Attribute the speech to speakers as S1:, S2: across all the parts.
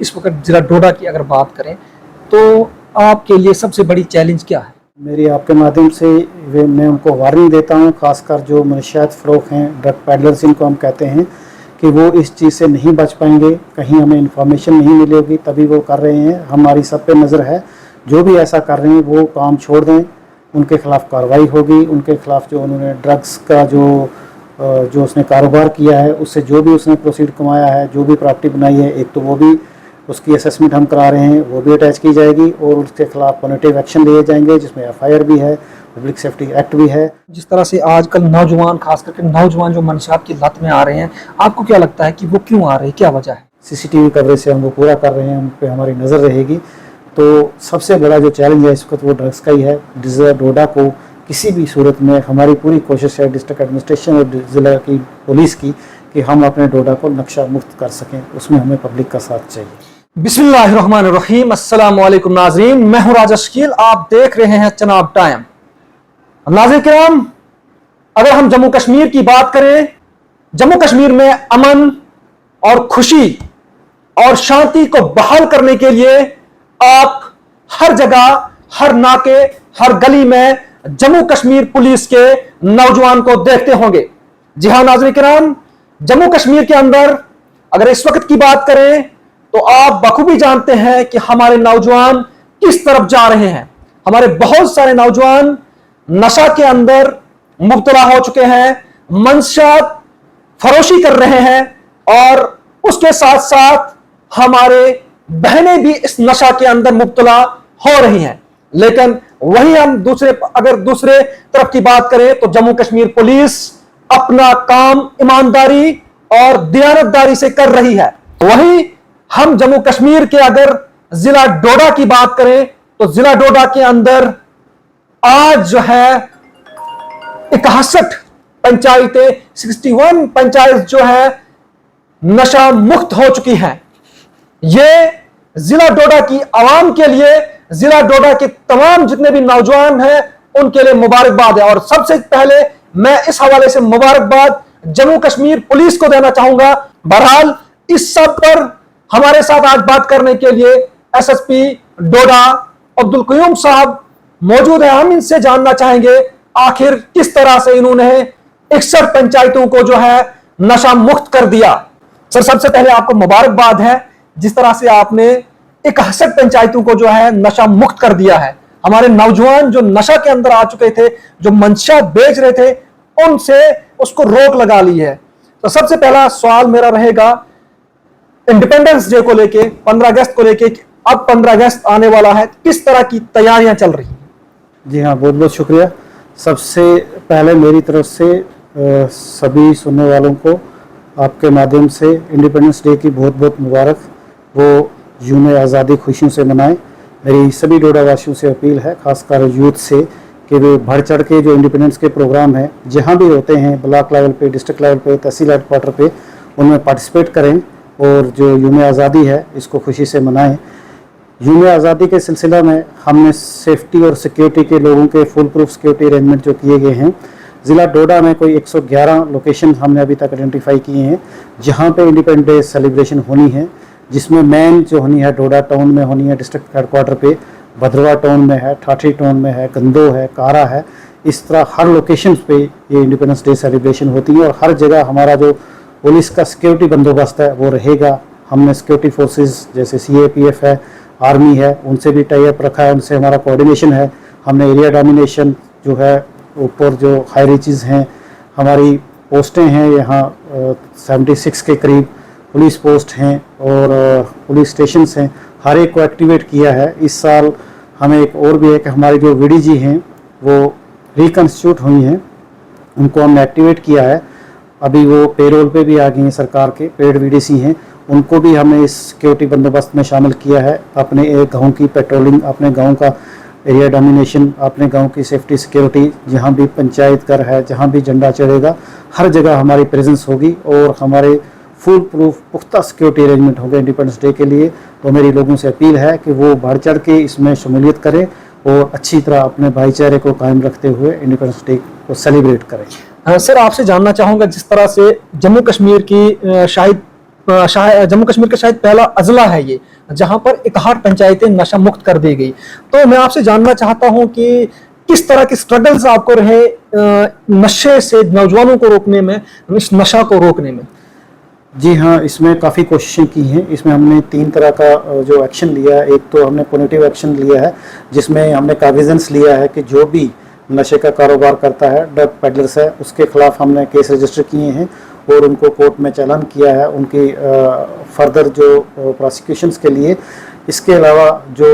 S1: इस वक्त जिला डोडा की अगर बात करें तो आपके लिए सबसे बड़ी चैलेंज क्या है?
S2: मेरी आपके माध्यम से मैं उनको वार्निंग देता हूँ, खासकर जो मनशियात फ़रोख हैं, ड्रग पैडलर्स इनको हम कहते हैं, कि वो इस चीज़ से नहीं बच पाएंगे। कहीं हमें इन्फॉर्मेशन नहीं मिलेगी तभी वो कर रहे हैं। हमारी सब पे नज़र है, जो भी ऐसा कर रहे हैं वो काम छोड़ दें, उनके ख़िलाफ़ कार्रवाई होगी। उनके ख़िलाफ़ जो उन्होंने ड्रग्स का जो उसने कारोबार किया है, उससे जो भी उसने प्रोसीड कमाया है, जो भी प्रॉपर्टी बनाई है, एक तो वो भी उसकी असेसमेंट हम करा रहे हैं, वो भी अटैच की जाएगी और उसके खिलाफ पॉजिटिव एक्शन लिए जाएंगे, जिसमें एफआईआर भी है, पब्लिक सेफ्टी एक्ट भी है।
S1: जिस तरह से आजकल नौजवान, खास करके नौजवान जो मनशात की लत में आ रहे हैं, आपको क्या लगता है कि वो क्यों आ रहे हैं, क्या वजह है?
S2: सीसीटीवी कवरेज से हम वो पूरा कर रहे हैं, उन पर हमारी नज़र रहेगी। तो सबसे बड़ा जो चैलेंज है इस वक्त वो ड्रग्स का ही है। जिला डोडा को किसी भी सूरत में हमारी पूरी कोशिश है, डिस्ट्रिक्ट एडमिनिस्ट्रेशन और ज़िला की पुलिस की, कि हम अपने डोडा को नक्शा मुक्त कर सकें। उसमें हमें पब्लिक का साथ चाहिए।
S1: बिस्मिल्लाहिर्रहमानिर्रहीम। अस्सलाम वालेकुम नाज़रीन, मैं हूं राजा शकील, आप देख रहे हैं चनाब टाइम। नाज़रीन किराम, अगर हम जम्मू कश्मीर की बात करें, जम्मू कश्मीर में अमन और खुशी और शांति को बहाल करने के लिए आप हर जगह, हर नाके, हर गली में जम्मू कश्मीर पुलिस के नौजवान को देखते होंगे। जी हां नाज़रीन किराम, जम्मू कश्मीर के अंदर अगर इस वक्त की बात करें तो आप बखूबी जानते हैं कि हमारे नौजवान किस तरफ जा रहे हैं। हमारे बहुत सारे नौजवान नशा के अंदर मुब्तला हो चुके हैं, मंशात फरोशी कर रहे हैं और उसके साथ साथ हमारे बहनें भी इस नशा के अंदर मुब्तला हो रही हैं। लेकिन वही हम अगर दूसरे तरफ की बात करें तो जम्मू कश्मीर पुलिस अपना काम ईमानदारी और दियानतदारी से कर रही है। वही हम जम्मू कश्मीर के अगर जिला डोडा की बात करें तो जिला डोडा के अंदर आज जो है 61 पंचायतें, 61 पंचायत जो है नशा मुक्त हो चुकी हैं। ये जिला डोडा की आवाम के लिए, जिला डोडा के तमाम जितने भी नौजवान हैं उनके लिए मुबारकबाद है। और सबसे पहले मैं इस हवाले से मुबारकबाद जम्मू कश्मीर पुलिस को देना चाहूंगा। बहरहाल इस सब पर हमारे साथ आज बात करने के लिए एसएसपी डोडा अब्दुल कयूम साहब मौजूद हैं। हम इनसे जानना चाहेंगे आखिर किस तरह से इन्होंने 61 पंचायतों को जो है नशा मुक्त कर दिया। सर, सबसे पहले आपको मुबारकबाद है जिस तरह से आपने 61 पंचायतों को जो है नशा मुक्त कर दिया है। हमारे नौजवान जो नशा के अंदर आ चुके थे, जो मंशा बेच रहे थे, उनसे उसको रोक लगा ली है। तो सबसे पहला सवाल मेरा रहेगा इंडिपेंडेंस डे को लेके, 15 अगस्त को लेके। अब 15 अगस्त आने वाला है, किस तरह की तैयारियां चल रही हैं?
S2: जी हाँ, बहुत बहुत शुक्रिया। सबसे पहले मेरी तरफ से सभी सुनने वालों को आपके माध्यम से इंडिपेंडेंस डे की बहुत बहुत मुबारक। वो यूम आज़ादी खुशियों से मनाएं। मेरी सभी डोडा वासियों से अपील है, खासकर यूथ से, कि वे बढ़ चढ़ के जो इंडिपेंडेंस के प्रोग्राम हैं जहाँ भी होते हैं, ब्लॉक लेवल पे, डिस्ट्रिक्ट लेवल पे, तहसील हेडक्वार्टर पे, उनमें पार्टिसिपेट करें और जो यूम आज़ादी है इसको खुशी से मनाएं। यूम आज़ादी के सिलसिला में हमने सेफ्टी और सिक्योरिटी के लोगों के फुल प्रूफ सिक्योरिटी अरेंजमेंट जो किए गए हैं, ज़िला डोडा में कोई 111 लोकेशन हमने अभी तक आइडेंटिफाई किए हैं जहाँ पे इंडिपेंडेंस डे सेलिब्रेशन होनी है, जिसमें मेन जो होनी है डोडा टाउन में होनी है, डिस्ट्रिक्ट हेडक्वार्टर पे, भद्रवा टाउन में है, ठाठी टाउन में है, गंदो है, कारा है। इस तरह हर लोकेशन पे ये इंडिपेंडेंस डे सेलिब्रेशन होती है और हर जगह हमारा जो पुलिस का सिक्योरिटी बंदोबस्त है वो रहेगा। हमने सिक्योरिटी फोर्सेस जैसे CAPF है, आर्मी है, उनसे भी टाई अप रखा है, उनसे हमारा कोऑर्डिनेशन है। हमने एरिया डोमिनेशन जो है, ऊपर जो हाई रीचेस हैं, हमारी पोस्टें हैं यहाँ 76 के करीब पुलिस पोस्ट हैं और पुलिस स्टेशंस हैं, हर एक को एक्टिवेट किया है। इस साल हमें एक और भी है कि हमारी जो VDG हैं वो रिकन्स्टिट्यूट हुई हैं, उनको हमने एक्टिवेट किया है। अभी वो पेरोल पे भी आ गई हैं, सरकार के पेड VDC हैं, उनको भी हमने इस सिक्योरिटी बंदोबस्त में शामिल किया है। अपने एक गांव की पेट्रोलिंग, अपने गांव का एरिया डोमिनेशन, अपने गांव की सेफ्टी सिक्योरिटी, जहां भी पंचायत घर है, जहां भी झंडा चढ़ेगा, हर जगह हमारी प्रेजेंस होगी और हमारे फुल प्रूफ पुख्ता सिक्योरिटी अरेंजमेंट होगा इंडिपेंडेंस डे के लिए। तो मेरी लोगों से अपील है कि वो बढ़ चढ़ के इसमें शमूलियत करें और अच्छी तरह अपने भाईचारे को कायम रखते हुए इंडिपेंडेंस डे को सेलिब्रेट करें।
S1: सर, आपसे जानना चाहूँगा, जिस तरह से जम्मू कश्मीर की शायद जम्मू कश्मीर का शायद पहला अजला है ये, जहां पर 61 पंचायतें नशा मुक्त कर दी गई। तो मैं आपसे जानना चाहता हूं कि किस तरह के स्ट्रगल्स आपको रहे नशे से नौजवानों को रोकने में, इस नशा को रोकने में।
S2: जी हाँ, इसमें काफ़ी कोशिशें की हैं। इसमें हमने 3 तरह का जो एक्शन लिया है। एक तो हमने पुनिटिव एक्शन लिया है, जिसमें हमने कागजेंस लिया है कि जो भी नशे का कारोबार करता है, ड्रग पेडलर्स है, उसके खिलाफ हमने केस रजिस्टर किए हैं और उनको कोर्ट में चालान किया है उनकी फर्दर जो प्रोसिक्यूशंस के लिए। इसके अलावा जो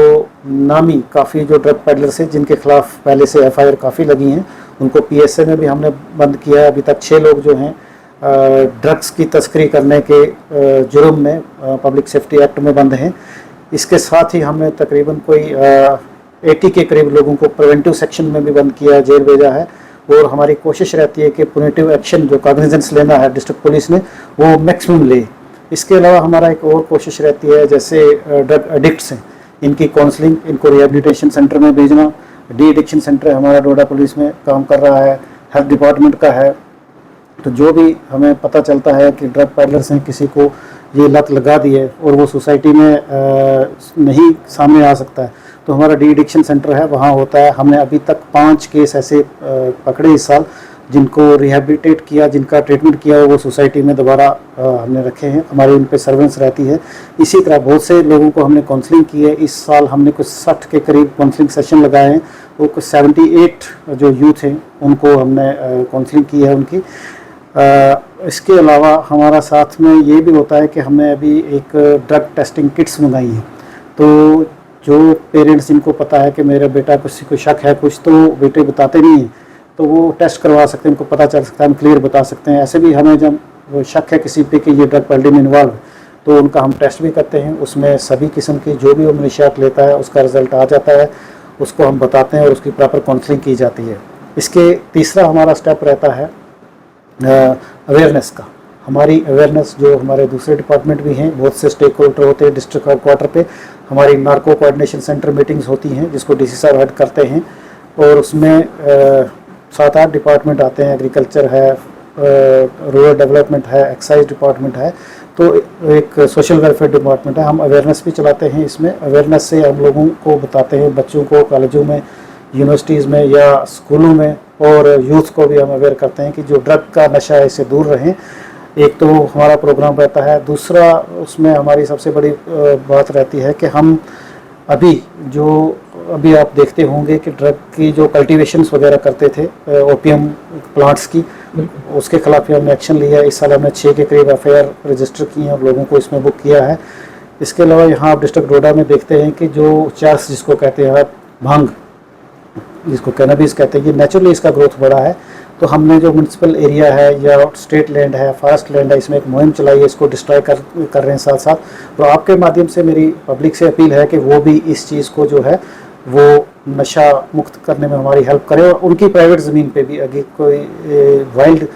S2: नामी काफ़ी जो ड्रग पेडलर्स हैं जिनके खिलाफ पहले से FIR काफ़ी लगी हैं, उनको PSA में भी हमने बंद किया है। अभी तक 6 लोग जो हैं ड्रग्स की तस्करी करने के जुर्म में पब्लिक सेफ्टी एक्ट में बंद हैं। इसके साथ ही हमने तकरीबन कोई 80 के करीब लोगों को प्रिवेंटिव सेक्शन में भी बंद किया है, जेल भेजा है। और हमारी कोशिश रहती है कि पुनिटिव एक्शन जो कॉग्निजेंस लेना है डिस्ट्रिक्ट पुलिस ने, वो मैक्सिमम ले। इसके अलावा हमारा एक और कोशिश रहती है, जैसे ड्रग एडिक्ट्स हैं, इनकी काउंसलिंग, इनको रिहेबिलिटेशन सेंटर में भेजना। डी एडिक्शन सेंटर हमारा डोडा पुलिस में काम कर रहा है, हेल्थ डिपार्टमेंट का है। तो जो भी हमें पता चलता है कि ड्रग पेडलर्स हैं, किसी को ये लत लगा दी है और वो सोसाइटी में नहीं सामने आ सकता है, तो हमारा डी एडिक्शन सेंटर है, वहाँ होता है। हमने अभी तक 5 केस ऐसे पकड़े इस साल जिनको रिहेबिलिटेट किया, जिनका ट्रीटमेंट किया, वो सोसाइटी में दोबारा हमने रखे हैं। हमारी उन पर सर्वेलेंस रहती है। इसी तरह बहुत से लोगों को हमने काउंसलिंग की है। इस साल हमने कुछ 60 के करीब काउंसलिंग सेशन लगाए हैं और कुछ 78 जो यूथ हैं उनको हमने काउंसलिंग की है उनकी। इसके अलावा हमारा साथ में ये भी होता है कि हमने अभी एक ड्रग टेस्टिंग किट्स मंगाई हैं। तो जो पेरेंट्स जिनको पता है कि मेरा बेटा किसी को शक है कुछ, तो बेटे बताते नहीं हैं, तो वो टेस्ट करवा सकते हैं, उनको पता चल सकता है, हम क्लियर बता सकते हैं। ऐसे भी हमें जब शक है किसी पे कि ये ड्रग पेडलिंग में इन्वॉल्व है, तो उनका हम टेस्ट भी करते हैं। उसमें सभी किस्म की जो भी वो मनशियात लेता है उसका रिज़ल्ट आ जाता है, उसको हम बताते हैं और उसकी प्रॉपर काउंसलिंग की जाती है। इसके तीसरा हमारा स्टेप रहता है अवेयरनेस का। हमारी अवेयरनेस जो हमारे दूसरे डिपार्टमेंट भी हैं, बहुत से स्टेक होल्डर होते हैं डिस्ट्रिक्ट हेडक्वार्टर पे। हमारी नार्को कोऑर्डिनेशन सेंटर मीटिंग्स होती हैं जिसको DC साहब हेड करते हैं, और उसमें 7-8 डिपार्टमेंट आते हैं। एग्रीकल्चर है, रूरल डेवलपमेंट है, एक्साइज डिपार्टमेंट है, तो एक सोशल वेलफेयर डिपार्टमेंट है। हम अवेयरनेस भी चलाते हैं। इसमें अवेयरनेस से हम लोगों को बताते हैं, बच्चों को कॉलेजों में, यूनिवर्सिटीज़ में या स्कूलों में, और यूथ को भी हम अवेयर करते हैं कि जो ड्रग का नशा है इससे दूर रहें। एक तो हमारा प्रोग्राम रहता है। दूसरा उसमें हमारी सबसे बड़ी बात रहती है कि हम अभी आप देखते होंगे कि ड्रग की जो कल्टीवेशंस वगैरह करते थे ओपियम प्लांट्स की, उसके खिलाफ भी हमने एक्शन लिया है। इस साल हमने 6 के करीब FIR रजिस्टर की हैं और लोगों को इसमें बुक किया है। इसके अलावा यहाँ आप डिस्ट्रिक्ट डोडा में देखते हैं कि जो चर्स जिसको कहते हैं, भांग जिसको कैनबिस कहते हैं, ये नेचुरली इसका ग्रोथ बढ़ा है। तो हमने जो म्यूनसिपल एरिया है या स्टेट लैंड है, फॉरेस्ट लैंड है, इसमें एक मुहिम चलाई है, इसको डिस्ट्रॉय कर रहे हैं साथ साथ। तो आपके माध्यम से मेरी पब्लिक से अपील है कि वो भी इस चीज़ को जो है वो नशा मुक्त करने में हमारी हेल्प करें, और उनकी प्राइवेट ज़मीन पे भी अगर कोई वाइल्ड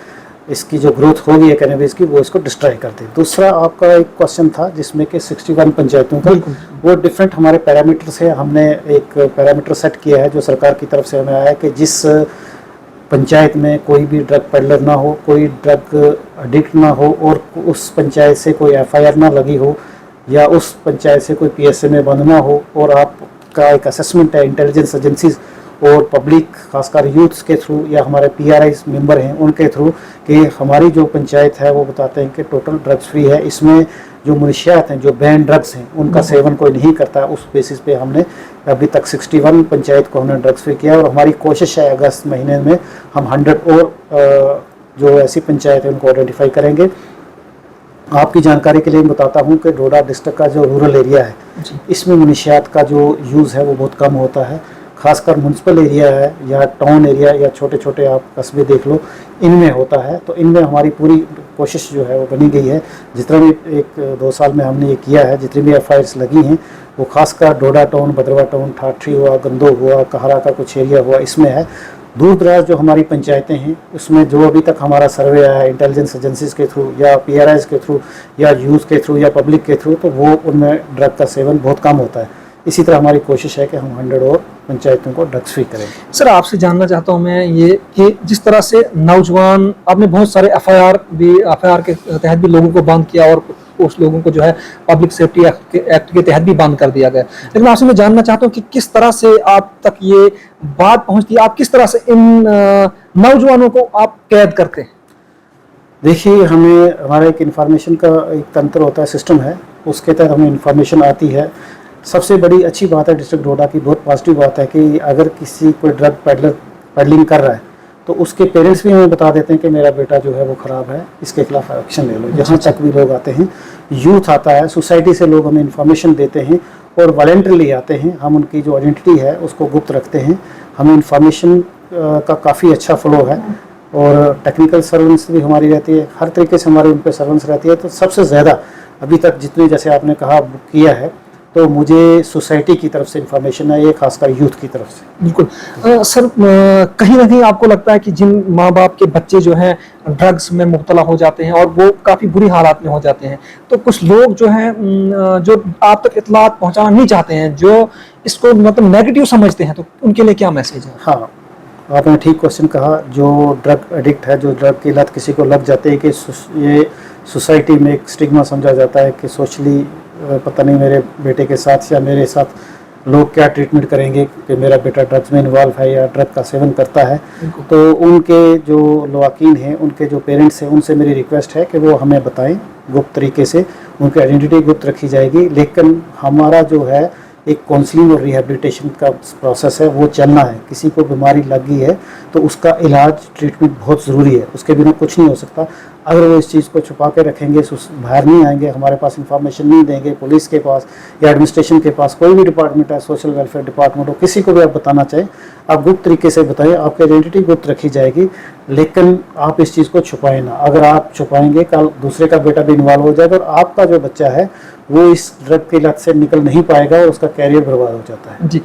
S2: इसकी जो ग्रोथ होगी है कैनबिस की, वो इसको डिस्ट्रॉय कर दे। दूसरा आपका एक क्वेश्चन था जिसमें कि 61 पंचायतों का, वो डिफरेंट हमारे पैरामीटर्स है। हमने एक पैरामीटर सेट किया है जो सरकार की तरफ से हमें आया है कि जिस पंचायत में कोई भी ड्रग पेडलर ना हो, कोई ड्रग एडिक्ट ना हो, और उस पंचायत से कोई FIR ना लगी हो, या उस पंचायत से कोई PSA में बंद ना हो, और आपका एक असेसमेंट है इंटेलिजेंस एजेंसीज और पब्लिक खासकर यूथ्स के थ्रू या हमारे PRIs मेंबर हैं उनके थ्रू, कि हमारी जो पंचायत है वो बताते हैं कि टोटल ड्रग्स फ्री है। इसमें जो मुनशियात हैं, जो बैन ड्रग्स हैं, उनका सेवन कोई नहीं करता। उस बेसिस पे हमने अभी तक 61 पंचायत को हमने ड्रग्स फ्री किया, और हमारी कोशिश है अगस्त महीने में हम 100 और जो ऐसी पंचायत है उनको आइडेंटिफाई करेंगे। आपकी जानकारी के लिए मैं बताता हूँ कि डोडा डिस्ट्रिक्ट का जो रूरल एरिया है, इसमें मुनशियात का जो यूज़ है वो बहुत कम होता है। खासकर म्यूनसिपल एरिया है या टाउन एरिया या छोटे छोटे आप कस्बे देख लो, इनमें होता है। तो इनमें हमारी पूरी कोशिश जो है वो बनी गई है। जितना भी 1-2 साल में हमने ये किया है, जितनी भी FIRs लगी हैं, वो खासकर डोडा टाउन, भद्रवा टाउन, ठाठरी हुआ, गंदो हुआ, कहरा का कुछ एरिया हुआ, इसमें है। दूर दराज जो हमारी पंचायतें हैं उसमें जो अभी तक हमारा सर्वे आया है इंटेलिजेंस एजेंसीज के थ्रू या PRIs के थ्रू या यूथ के थ्रू या पब्लिक के थ्रू, तो वो उनमें ड्रग का सेवन बहुत कम होता है। इसी तरह हमारी कोशिश है कि हम 100 और पंचायतों को ड्रग्स फ्री करें।
S1: सर, आपसे जानना चाहता हूं मैं ये कि जिस तरह से नौजवान, आपने बहुत सारे FIR के तहत भी लोगों को बंद किया और उस लोगों को जो है पब्लिक सेफ्टी एक्ट के तहत भी बंद कर दिया गया। लेकिन आपसे मैं जानना चाहता हूँ कि किस तरह से आप तक ये बात पहुंचती है, आप किस तरह से इन नौजवानों को आप कैद करते हैं?
S2: देखिए, हमें हमारा एक इन्फॉर्मेशन का एक तंत्र होता है, सिस्टम है, उसके तहत हमें इन्फॉर्मेशन आती है। सबसे बड़ी अच्छी बात है डिस्ट्रिक्ट डोडा की, बहुत पॉजिटिव बात है कि अगर किसी कोई ड्रग पेडलिंग कर रहा है तो उसके पेरेंट्स भी हमें बता देते हैं कि मेरा बेटा जो है वो ख़राब है, इसके खिलाफ एक्शन ले लो। यहाँ तक भी लोग आते हैं, यूथ आता है, सोसाइटी से लोग हमें इन्फॉर्मेशन देते हैं और वॉलंटरली आते हैं। हम उनकी जो आइडेंटिटी है उसको गुप्त रखते हैं। हमें इन्फॉर्मेशन का काफ़ी अच्छा फ्लो है और टेक्निकल सर्वेलेंस भी हमारी रहती है, हर तरीके से हमारी उन पर सर्वेलेंस रहती है। तो सबसे ज़्यादा अभी तक जितनी, जैसे आपने कहा, बुक किया है, तो मुझे सोसाइटी की तरफ से इन्फॉर्मेशन है, ये खासकर यूथ की तरफ से।
S1: बिल्कुल। सर, कहीं ना कहीं आपको लगता है कि जिन माँ बाप के बच्चे जो हैं ड्रग्स में मुब्तला हो जाते हैं और वो काफ़ी बुरी हालात में हो जाते हैं, तो कुछ लोग जो हैं जो आप तक इत्तलात पहुंचाना नहीं चाहते हैं, जो इसको मतलब नेगेटिव समझते हैं, तो उनके लिए क्या मैसेज है?
S2: हाँ, आपने ठीक क्वेश्चन कहा। जो ड्रग एडिक्ट है, जो ड्रग की लत किसी को लग जाती है, कि ये सोसाइटी में एक स्टिग्मा समझा जाता है कि सोशली पता नहीं मेरे बेटे के साथ या मेरे साथ लोग क्या ट्रीटमेंट करेंगे कि मेरा बेटा ड्रग्स में इन्वॉल्व है या ड्रग का सेवन करता है। तो उनके जो लवाकीन हैं, उनके जो पेरेंट्स हैं, उनसे मेरी रिक्वेस्ट है कि वो हमें बताएं गुप्त तरीके से। उनकी आइडेंटिटी गुप्त रखी जाएगी, लेकिन हमारा जो है एक काउंसलिंग और रिहैबिलिटेशन का प्रोसेस है, वो चलना है। किसी को बीमारी लगी है तो उसका इलाज, ट्रीटमेंट बहुत ज़रूरी है, उसके बिना कुछ नहीं हो सकता। अगर वो इस चीज़ को छुपा के रखेंगे, बाहर नहीं आएंगे, हमारे पास इंफॉर्मेशन नहीं देंगे, पुलिस के पास या एडमिनिस्ट्रेशन के पास, कोई भी डिपार्टमेंट है, सोशल वेलफेयर डिपार्टमेंट हो, किसी को भी आप बताना चाहें, आप गुप्त तरीके से बताएं, आपकी आइडेंटिटी गुप्त रखी जाएगी, लेकिन आप इस चीज़ को छुपाएं ना। अगर आप छुपाएंगे, कल दूसरे का बेटा भी इन्वॉल्व हो जाएगा और आपका जो बच्चा है वो इस ड्रग की लत से निकल नहीं पाएगा और उसका कैरियर बर्बाद हो जाता है।
S1: जी।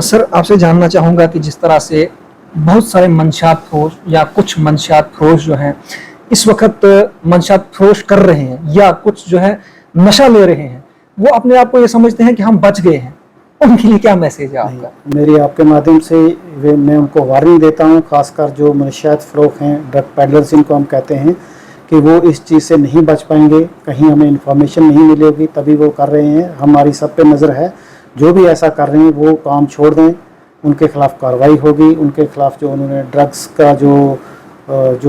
S1: सर, आपसे जानना चाहूँगा कि जिस तरह से बहुत सारे मंशात फरोश या कुछ मंशात फरोश जो हैं इस वक्त मंशात फरोश कर रहे हैं या कुछ जो है नशा ले रहे हैं, वो अपने आप को ये समझते हैं कि हम बच गए हैं, उनके लिए क्या मैसेज है आपका?
S2: मेरी आपके माध्यम से मैं उनको वार्निंग देता हूँ, खासकर जो मनशियात फ़रोख हैं, ड्रग पैडलर्स इनको हम कहते हैं, कि वो इस चीज़ से नहीं बच पाएंगे। कहीं हमें इन्फॉर्मेशन नहीं मिलेगी तभी वो कर रहे हैं। हमारी सब पे नज़र है, जो भी ऐसा कर रहे हैं वो काम छोड़ दें, उनके खिलाफ़ कार्रवाई होगी। उनके खिलाफ़ जो उन्होंने ड्रग्स का जो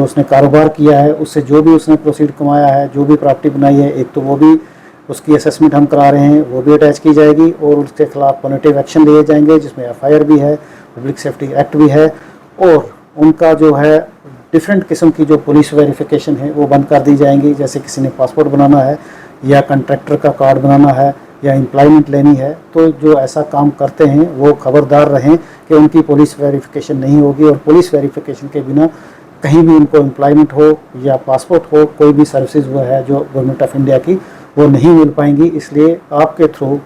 S2: उसने कारोबार किया है, उससे जो भी उसने प्रोसीड कमाया है, जो भी प्रॉपर्टी बनाई है, एक तो वो भी उसकी असेसमेंट हम करा रहे हैं, वो भी अटैच की जाएगी और उसके खिलाफ पॉजिटिव एक्शन लिए जाएंगे, जिसमें एफआईआर भी है, पब्लिक सेफ्टी एक्ट भी है। और उनका जो है डिफरेंट किस्म की जो पुलिस वेरिफिकेशन है वो बंद कर दी जाएंगी। जैसे किसी ने पासपोर्ट बनाना है या कंट्रैक्टर का कार्ड बनाना है या एम्प्लॉयमेंट लेनी है, तो जो ऐसा काम करते हैं वो खबरदार रहें कि उनकी पुलिस वेरिफिकेशन नहीं होगी। और पुलिस वेरिफिकेशन के बिना कहीं भी उनको एम्प्लॉयमेंट हो या पासपोर्ट हो, कोई भी सर्विसेज वो है जो गवर्नमेंट ऑफ इंडिया की, वो नहीं मिल पाएंगी। इसलिए आपके थ्रू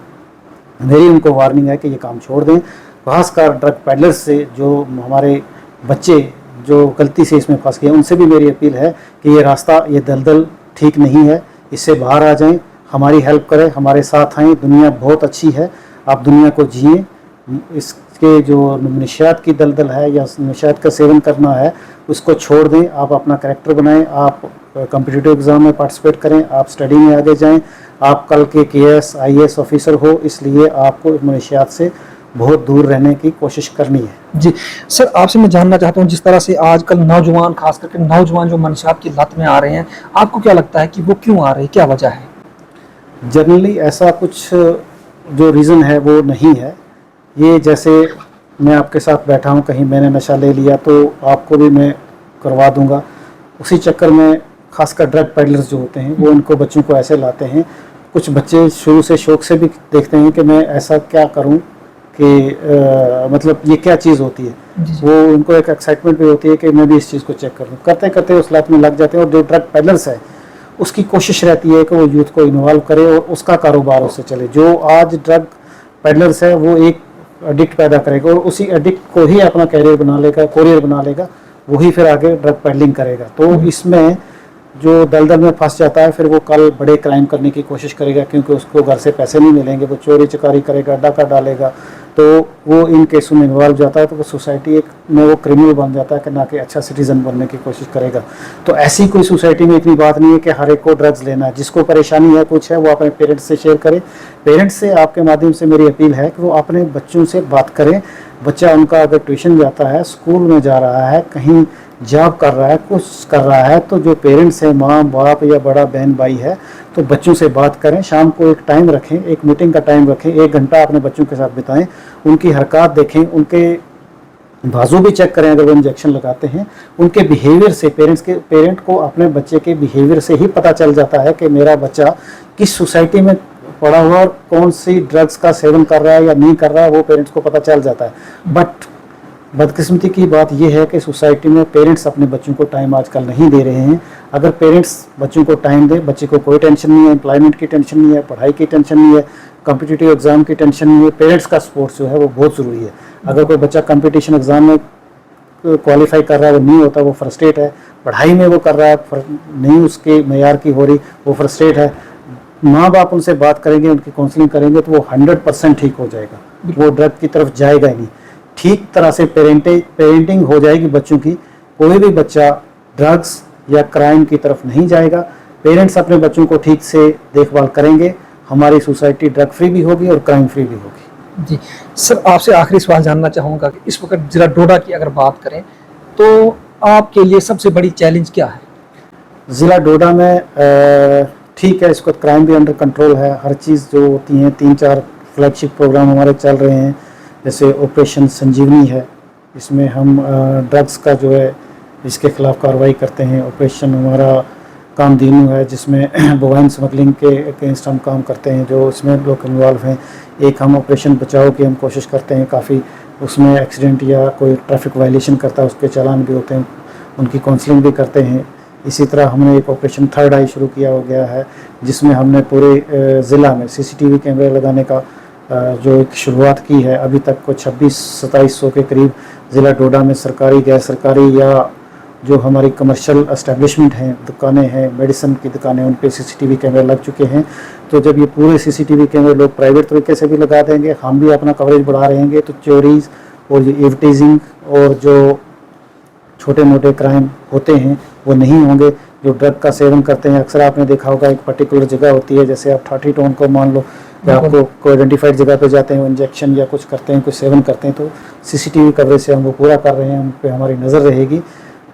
S2: मेरी उनको वार्निंग है कि ये काम छोड़ दें। खासकर ड्रग पैडलर्स से जो हमारे बच्चे जो गलती से इसमें फंस गए, उनसे भी मेरी अपील है कि ये रास्ता, ये दलदल ठीक नहीं है, इससे बाहर आ जाएं, हमारी हेल्प करें, हमारे साथ आएँ। दुनिया बहुत अच्छी है, आप दुनिया को जिए। इसके जो नशात की दलदल है या नशात का सेवन करना है, उसको छोड़ दें। आप अपना कैरेक्टर बनाएं, आप कॉम्पिटिटिव एग्ज़ाम में पार्टिसिपेट करें, आप स्टडी में आगे जाएं, आप कल के केएस आईएएस ऑफिसर हो। इसलिए आपको नशात से बहुत दूर रहने की कोशिश करनी है।
S1: जी सर, आपसे मैं जानना चाहता हूँ, जिस तरह से आजकल नौजवान, खास करके नौजवान जो मनशात की लत में आ रहे हैं, आपको क्या लगता है कि वो क्यों आ रहे हैं, क्या वजह है?
S2: जनरली ऐसा कुछ जो रीज़न है वो नहीं है। ये जैसे मैं आपके साथ बैठा हूँ, कहीं मैंने नशा ले लिया तो आपको भी मैं करवा दूंगा। उसी चक्कर में खासकर ड्रग पेडलर्स जो होते हैं वो इनको बच्चों को ऐसे लाते हैं। कुछ बच्चे शुरू से शौक से भी देखते हैं कि मैं ऐसा क्या करूं कि मतलब ये क्या चीज़ होती है, वो उनको एक एक्साइटमेंट भी होती है कि मैं भी इस चीज़ को चेक कर लूँ। करते करते उस लत में लग जाते हैं। और जो ड्रग पेडलर्स है उसकी कोशिश रहती है कि वो यूथ को इन्वॉल्व करे और उसका कारोबार उससे चले। जो आज ड्रग पेडलर्स है वो एक एडिक्ट पैदा करेगा और उसी एडिक्ट को ही अपना कैरियर बना लेगा, कोरियर बना लेगा, वही फिर आगे ड्रग पेडलिंग करेगा। तो इसमें जो दलदल में फंस जाता है, फिर वो कल बड़े क्राइम करने की कोशिश करेगा, क्योंकि उसको घर से पैसे नहीं मिलेंगे, वो चोरी चकारी करेगा, डाका डालेगा। तो वो इन केसों में इन्वॉल्व जाता है, तो वो सोसाइटी एक में वो क्रिमिनल बन जाता है कि ना कि अच्छा सिटीजन बनने की कोशिश करेगा। तो ऐसी कोई सोसाइटी में इतनी बात नहीं है कि हर एक को ड्रग्स लेना है। जिसको परेशानी है कुछ है वो अपने पेरेंट्स से शेयर करे। पेरेंट्स से आपके माध्यम से मेरी अपील है कि वो अपने बच्चों से बात करें। बच्चा उनका अगर ट्यूशन जाता है, स्कूल में जा रहा है, कहीं जॉब कर रहा है, कुछ कर रहा है, तो जो पेरेंट्स हैं, माँ बाप या बड़ा बहन भाई है, तो बच्चों से बात करें। शाम को एक टाइम रखें, एक मीटिंग का टाइम रखें, 1 घंटा अपने बच्चों के साथ बिताएं, उनकी हरकत देखें, उनके बाजू भी चेक करें अगर वो इंजेक्शन लगाते हैं। उनके बिहेवियर से पेरेंट को अपने बच्चे के बिहेवियर से ही पता चल जाता है कि मेरा बच्चा किस सोसाइटी में पड़ा हुआ और कौन सी ड्रग्स का सेवन कर रहा है या नहीं कर रहा है, वो पेरेंट्स को पता चल जाता है। बट बदकिस्मती की बात यह है कि सोसाइटी में पेरेंट्स अपने बच्चों को टाइम आजकल नहीं दे रहे हैं। अगर पेरेंट्स बच्चों को टाइम दे, बच्चे को कोई टेंशन नहीं है, एम्प्लॉयमेंट की टेंशन नहीं है, पढ़ाई की टेंशन नहीं है, कॉम्पिटिटिव एग्जाम की टेंशन नहीं है, पेरेंट्स का सपोर्ट जो है वो बहुत ज़रूरी है। अगर कोई बच्चा कंपटीशन एग्जाम में क्वालिफाई कर रहा है, वो नहीं होता, वो फ्रस्ट्रेट है, पढ़ाई में वो कर रहा है नहीं उसके मेयार की हो रही, वो फ्रस्ट्रेट है, माँ बाप उनसे बात करेंगे, उनकी काउंसलिंग करेंगे, तो वो 100% ठीक हो जाएगा, वो ड्रग की तरफ जाएगा ही नहीं। ठीक तरह से पेरेंटिंग हो जाएगी बच्चों की, कोई भी बच्चा ड्रग्स या क्राइम की तरफ नहीं जाएगा। पेरेंट्स अपने बच्चों को ठीक से देखभाल करेंगे, हमारी सोसाइटी ड्रग फ्री भी होगी और क्राइम फ्री भी होगी।
S1: जी सर, आपसे आखिरी सवाल जानना चाहूँगा कि इस वक्त जिला डोडा की अगर बात करें तो आपके लिए सबसे बड़ी चैलेंज क्या है?
S2: ज़िला डोडा में ठीक है, इस वक्त क्राइम भी अंडर कंट्रोल है, हर चीज़ जो होती हैं, 3-4 फ्लैगशिप प्रोग्राम हमारे चल रहे हैं, जैसे ऑपरेशन संजीवनी है, इसमें हम ड्रग्स का जो है इसके खिलाफ कार्रवाई करते हैं। ऑपरेशन हमारा कामधेनु है, जिसमें बोवाइन स्मगलिंग के अगेंस्ट हम काम करते हैं, जो इसमें लोग इन्वॉल्व हैं। एक हम ऑपरेशन बचाव की हम कोशिश करते हैं काफ़ी, उसमें एक्सीडेंट या कोई ट्रैफिक वायलेशन करता है उसके चालान भी होते हैं, उनकी काउंसलिंग भी करते हैं। इसी तरह हमने एक ऑपरेशन थर्ड आई शुरू किया हो गया है, जिसमें हमने पूरे ज़िला में CCTV कैमरे लगाने का जो एक शुरुआत की है। अभी तक को 26-2700 के करीब ज़िला डोडा में सरकारी, गैर सरकारी या जो हमारी कमर्शियल एस्टेब्लिशमेंट हैं, दुकानें हैं, मेडिसिन की दुकानें, उन पे CCTV कैमरे लग चुके हैं। तो जब ये पूरे CCTV कैमरे लोग प्राइवेट तरीके से भी लगा देंगे, हम भी अपना कवरेज बढ़ा रहेंगे, तो चोरीज और ये एडवर्टीजिंग और जो छोटे मोटे क्राइम होते हैं वो नहीं होंगे। जो ड्रग का सेवन करते हैं, अक्सर आपने देखा होगा एक पर्टिकुलर जगह होती है, जैसे आप 30 टोन को मान लो कि आपको कोई आइडेंटिफाइड जगह पे जाते हैं, वो इंजेक्शन या कुछ करते हैं, कुछ सेवन करते हैं, तो CCTV कवरेज से हम वो पूरा कर रहे हैं, उन पर हमारी नज़र रहेगी।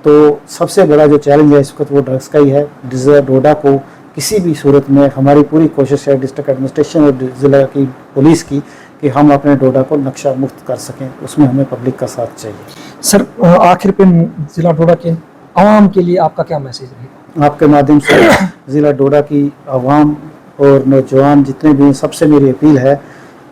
S2: तो सबसे बड़ा जो चैलेंज है इस वक्त वो ड्रग्स का ही है। ज़िला डोडा को किसी भी सूरत में, हमारी पूरी कोशिश है डिस्ट्रिक्ट एडमिनिस्ट्रेशन और ज़िला की पुलिस की, कि हम अपने डोडा को नक्शा मुक्त कर सकें, उसमें हमें पब्लिक का साथ चाहिए।
S1: सर, आखिर पे जिला डोडा के आवाम के लिए आपका क्या मैसेज रहेगा?
S2: आपके माध्यम से ज़िला डोडा की आवाम और नौजवान जितने भी, सबसे मेरी अपील है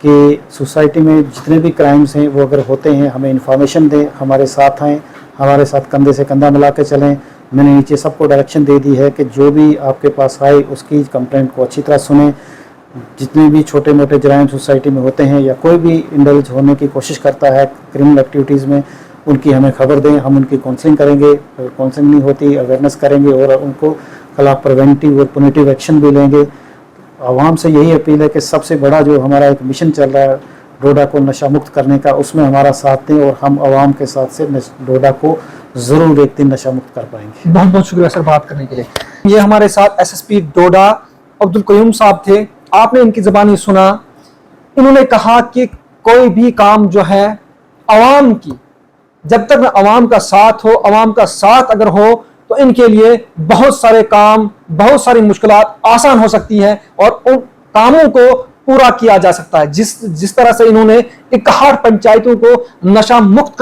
S2: कि सोसाइटी में जितने भी क्राइम्स हैं वो अगर होते हैं हमें इन्फॉर्मेशन दें, हमारे साथ आएँ, हमारे साथ कंधे से कंधा मिला के चलें। मैंने नीचे सबको डायरेक्शन दे दी है कि जो भी आपके पास आए उसकी कंप्लेंट को अच्छी तरह सुनें। जितने भी छोटे मोटे जराइम सोसाइटी में होते हैं या कोई भी इंडल्ज होने की कोशिश करता है क्रिमिनल एक्टिविटीज़ में, उनकी हमें खबर दें, हम उनकी काउंसलिंग करेंगे। अगर काउंसलिंग नहीं होती, अवेयरनेस करेंगे और उनको खिलाफ प्रिवेंटिव और पुनिटिव एक्शन भी लेंगे। आवाम से यही अपील है कि सबसे बड़ा जो हमारा एक मिशन चल रहा है डोडा को नशा मुक्त करने का, उसमें हमारा साथ दें और हम आवाम के साथ से डोडा को ज़रूर एक दिन नशा मुक्त कर पाएंगे।
S1: बहुत बहुत शुक्रिया सर बात करने के लिए। ये हमारे साथ SSP डोडा अब्दुल कयूम साहब थे। आपने इनकी ज़बानी सुना, इन्होंने कहा कि कोई भी काम जो है आवाम की, जब तक आवाम का साथ हो, आवाम का साथ अगर हो, तो इनके लिए बहुत सारे काम, बहुत सारी मुश्किलात आसान हो सकती हैं और उन कामों को पूरा किया जा सकता है। जिस तरह से इन्होंने 61 पंचायतों को नशा मुक्त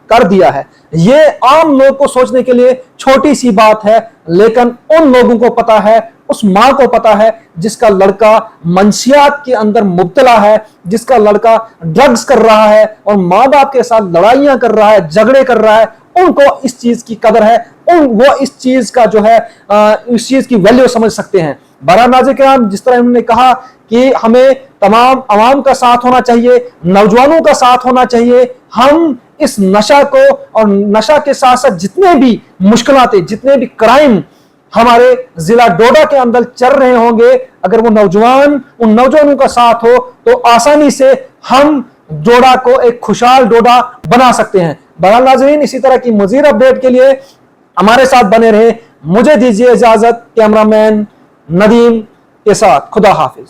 S1: कर दिया है, ये आम लोग को सोचने के लिए छोटी सी बात है, लेकिन उन लोगों को पता है, उस माँ को पता है जिसका लड़का मंशियात के अंदर मुब्तला है, जिसका लड़का ड्रग्स कर रहा है और माँ बाप के साथ लड़ाइयां कर रहा है, झगड़े कर रहा है, उनको इस चीज की कदर है, वो इस चीज का जो है इस चीज की वैल्यू समझ सकते हैं। बहरहाल नाज़रीन, जिस तरह उन्होंने कहा कि हमें तमाम आवाम का साथ होना चाहिए, नौजवानों का साथ होना चाहिए। हम इस नशा को और नशा के साथ साथ जितने भी मुश्किलातें, जितने भी क्राइम हमारे जिला डोडा के अंदर चल रहे होंगे, अगर वो नौजवान, उन नौजवानों का साथ हो तो आसानी से हम जोड़ा को एक खुशहाल डोडा बना सकते हैं। बहरहाल नाज़रीन, इसी तरह की मज़ीद अपडेट के लिए हमारे साथ बने रहे। मुझे दीजिए इजाजत कैमरामैन नदीम के साथ। खुदा हाफिज।